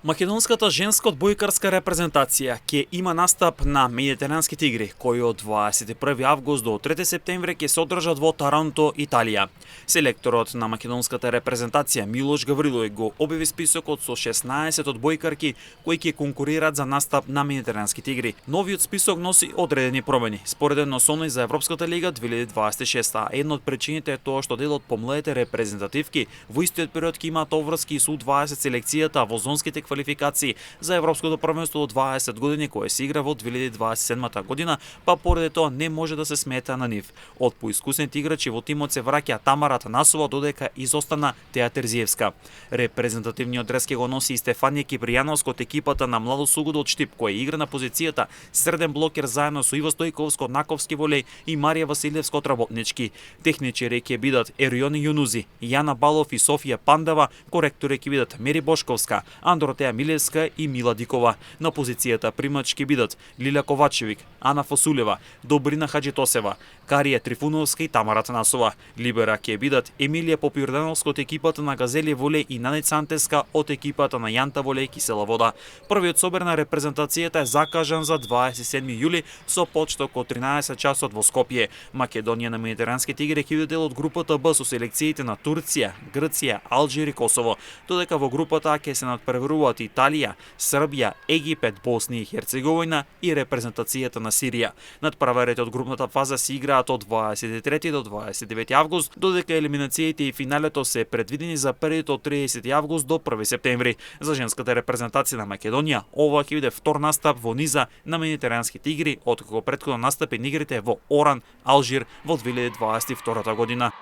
Македонската женска одбојкарска репрезентација ќе има настап на Медитеранските игри, кои од 21 август до 3 септември ќе се одржат во Таранто, Италија. Селекторот на македонската репрезентација Милош Гаврилој го објави списокот со 16 одбојкарки кои ќе конкурираат за настап на Медитеранските игри. Новиот список носи одредени промени, споредно со оној за Европската лига 2026, а една од причините е тоа што дел од помладите репрезентативки во истиот период ќе имаат обврски со 20 селекцијата во зонските квалификации за Европското првенство од 20 години кое се игра во 2027 година, па поради тоа не може да се смета на нив. Од поискусните играчи во тимот се враќа Тамара Танасова, додека изостана Теја Терзиевска. Репрезентативниот дрес ќе го носи и Стефанија Кипријановска од екипата на Младо Сугодо од Штип, која игра на позицијата среден блокер заедно со Иво Стојковски од Наковски волеј и Марија Василевска од Работнички. Техничари ќе бидат Ериони Јунузи, Јана Балов и Софија Пандава, коректори ќе бидат Мери Бошковска, Теја Милевска и Мила Дикова. На позицијата примач ќе бидат Лилја Ковачевик, Ана Фасулева, Добрина Хаџитосева, Карија Трифуновска и Тамара Танасова. Либера ќе бидат Емилија Попјордановска од екипата на Газели волеј и Наница Антеска од екипата на Јанта волеј Кисела вода. Првиот собер на репрезентацијата е закажан за 27 јули со почеток од 13 часот во Скопје. Македонија на Медитеранските игри ќе биде дел од групата Б со селекциите на Турција, Грција, Алжир и Косово, додека во групата А ќе се надпреваруваат Италија, Србија, Египет, Босна и Херцеговина и репрезентацијата на Сирија. Надпреварите од групната фаза се играат од 23 до 29 август, додека елиминациите и финалето се предвидени за период од 30 август до 1 септември. За женската репрезентација на Македонија, ова ќе биде втор настап во низа на Медитеранските игри, откако претходно настапи на игрите во Оран, Алжир во 2022 година.